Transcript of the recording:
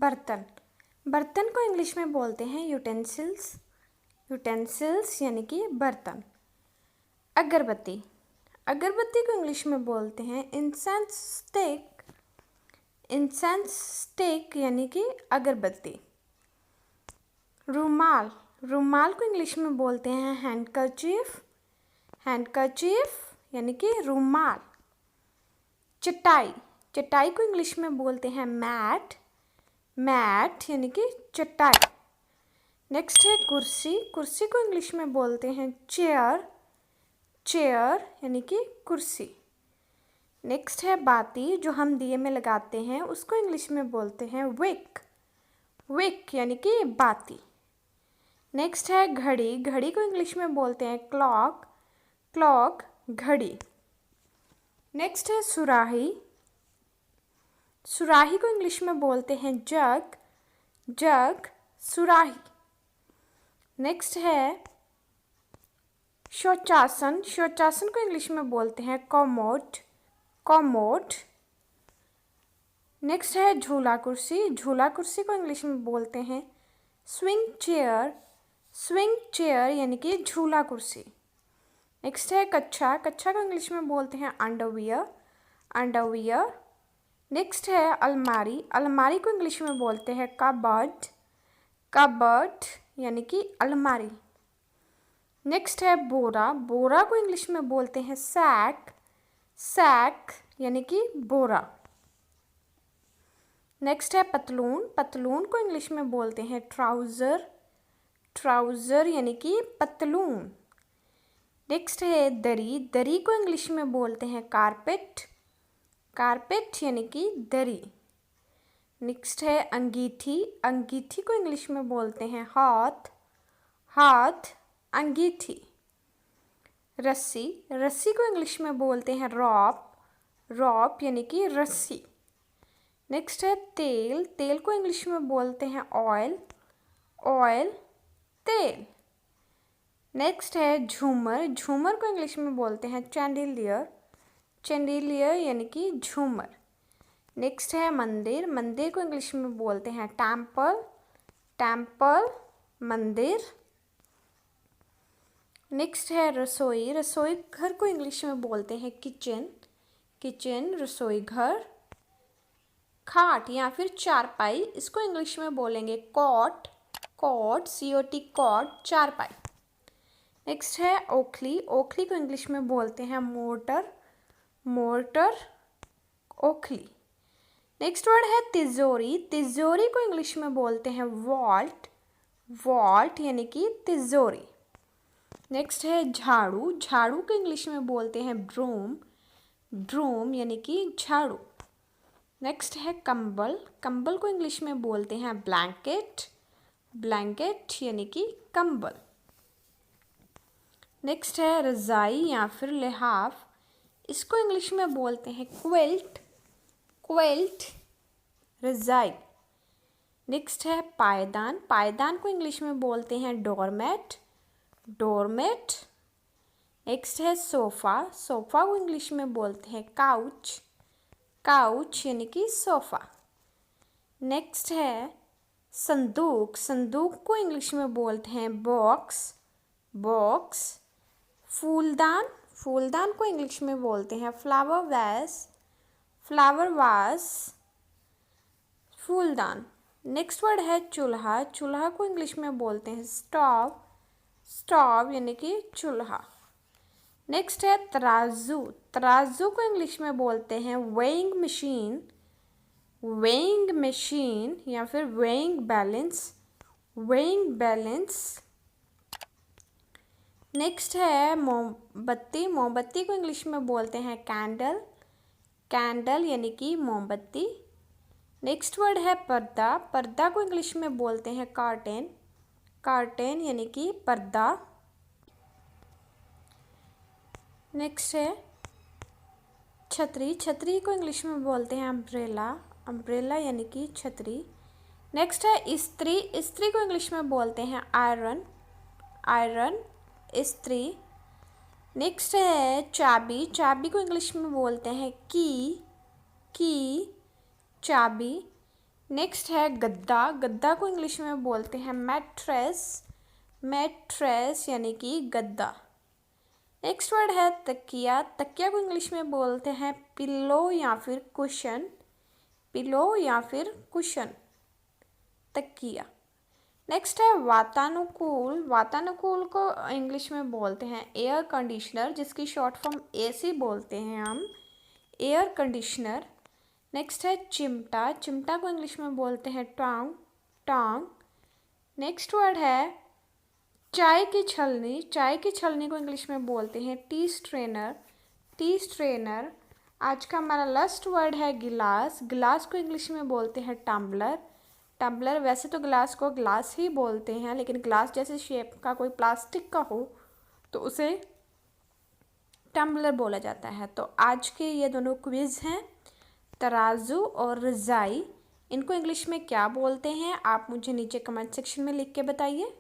बर्तन। बर्तन को इंग्लिश में बोलते हैं यूटेंसिल्स। यूटेंसिल्स यानी कि बर्तन। अगरबत्ती। अगरबत्ती को इंग्लिश में बोलते हैं इंसेंस स्टिक। इंसेंस स्टिक यानी कि अगरबत्ती। रुमाल। रुमाल को इंग्लिश में बोलते हैं हैंडकरचीफ। हैंडकरचीफ यानी कि रुमाल। चटाई। चटाई को इंग्लिश में बोलते हैं मैट। मैट यानी कि चटाई। नेक्स्ट है कुर्सी। कुर्सी को इंग्लिश में बोलते हैं चेयर। चेयर यानी कि कुर्सी। नेक्स्ट है बाती, जो हम दिए में लगाते हैं, उसको इंग्लिश में बोलते हैं विक। विक यानी कि बाती। नेक्स्ट है घड़ी। घड़ी को इंग्लिश में बोलते हैं क्लॉक। क्लॉक घड़ी। नेक्स्ट है सुराही। सुराही को इंग्लिश में बोलते हैं जग। जग सुराही। नेक्स्ट है शौचासन। शौचासन को इंग्लिश में बोलते हैं कॉमोड। कॉमोड। नेक्स्ट है झूला कुर्सी। झूला कुर्सी को इंग्लिश में बोलते हैं स्विंग चेयर। स्विंग चेयर यानी कि झूला कुर्सी। नेक्स्ट है कच्छा। कच्छा को इंग्लिश में बोलते हैं अंडरवियर। अंडरवियर। नेक्स्ट है अलमारी। अलमारी को इंग्लिश में बोलते हैं कबर्ड। कबर्ड यानी कि अलमारी। नेक्स्ट है बोरा। बोरा को इंग्लिश में बोलते हैं सैक। सैक यानी कि बोरा। नेक्स्ट है पतलून। पतलून को इंग्लिश में बोलते हैं ट्राउज़र। ट्राउज़र यानी कि पतलून। नेक्स्ट है दरी। दरी को इंग्लिश में बोलते हैं कारपेट। कारपेट यानी कि दरी। नेक्स्ट है अंगीठी। अंगीठी को इंग्लिश में बोलते हैं हाथ। हाथ अंगीठी। रस्सी। रस्सी को इंग्लिश में बोलते हैं रॉप। रॉप यानी कि रस्सी। नेक्स्ट है तेल। तेल को इंग्लिश में बोलते हैं ऑयल। ऑयल तेल। नेक्स्ट है झूमर। झूमर को इंग्लिश में बोलते हैं चैंडिलियर। चैंडिलियर यानी कि झूमर। नेक्स्ट है मंदिर। मंदिर को इंग्लिश में बोलते हैं टेम्पल। टेम्पल मंदिर। नेक्स्ट है रसोई। रसोई घर को इंग्लिश में बोलते हैं किचन। किचन रसोई घर। खाट या फिर चारपाई, इसको इंग्लिश में बोलेंगे कॉट। कॉट COT कॉट चारपाई। नेक्स्ट है ओखली। ओखली को इंग्लिश में बोलते हैं मोर्टर। मोर्टर ओखली। नेक्स्ट वर्ड है तिजोरी। तिजोरी को इंग्लिश में बोलते हैं वॉल्ट। वॉल्ट यानी कि तिजोरी। नेक्स्ट है झाड़ू। झाड़ू को इंग्लिश में बोलते हैं ब्रूम। ब्रूम यानी कि झाड़ू। नेक्स्ट है कंबल। कंबल को इंग्लिश में बोलते हैं ब्लैंकेट। ब्लैंकेट यानी कि कंबल। नेक्स्ट है रज़ाई या फिर लिहाफ। इसको इंग्लिश में बोलते हैं क्विल्ट। क्विल्ट रज़ाई। नेक्स्ट है पायदान। पायदान को इंग्लिश में बोलते हैं डोरमेट। डोरमेट। नेक्स्ट है सोफ़ा। सोफ़ा को इंग्लिश में बोलते हैं काउच। काउच यानी कि सोफ़ा। नेक्स्ट है संदूक। संदूक को इंग्लिश में बोलते हैं बॉक्स। बॉक्स। फूलदान। फूलदान को इंग्लिश में बोलते हैं फ्लावर वैस। फ्लावर वास फूलदान। नेक्स्ट वर्ड है चूल्हा। चूल्हा को इंग्लिश में बोलते हैं स्टोव। स्टोव यानी कि चूल्हा। नेक्स्ट है तराजू। तराजू को इंग्लिश में बोलते हैं वेइंग मशीन। वेइंग मशीन या फिर weighing balance. Weighing balance. Next है मोमबत्ती। मोमबत्ती को इंग्लिश में बोलते हैं कैंडल। कैंडल यानी कि मोमबत्ती। नेक्स्ट वर्ड है पर्दा। पर्दा को इंग्लिश में बोलते हैं कर्टेन। कर्टेन यानी कि पर्दा। नेक्स्ट है छतरी। छतरी को इंग्लिश में बोलते हैं अम्ब्रेला। अम्ब्रेला यानी कि छतरी। नेक्स्ट है इस्त्री। इस्त्री को इंग्लिश में बोलते हैं आयरन। आयरन इस्त्री। नेक्स्ट है चाबी। चाबी को इंग्लिश में बोलते हैं की। की चाबी। नेक्स्ट है गद्दा। गद्दा को इंग्लिश में बोलते हैं मैट्रेस। मैट्रेस यानी कि गद्दा। नेक्स्ट वर्ड है तकिया। तकिया को इंग्लिश में बोलते हैं पिल्लो या फिर कुशन। पिलो या फिर कुशन, तकिया। नेक्स्ट है वातानुकूल। वातानुकूल को इंग्लिश में बोलते हैं एयर कंडीशनर, जिसकी शॉर्ट फॉर्म एसी बोलते हैं हम, एयर कंडीशनर। नेक्स्ट है चिमटा। चिमटा को इंग्लिश में बोलते हैं टांग। टांग। नेक्स्ट वर्ड है चाय की छलनी। चाय की छलनी को इंग्लिश में बोलते हैं टी स्ट्रेनर। T strainer. आज का हमारा लास्ट वर्ड है गिलास। गिलास को इंग्लिश में बोलते हैं टम्बलर। टम्बलर, वैसे तो गिलास को ग्लास ही बोलते हैं, लेकिन ग्लास जैसे शेप का कोई प्लास्टिक का हो तो उसे टम्बलर बोला जाता है। तो आज के ये दोनों क्विज़ हैं, तराजू और रज़ाई। इनको इंग्लिश में क्या बोलते हैं आप मुझे नीचे कमेंट सेक्शन में लिख के बताइए।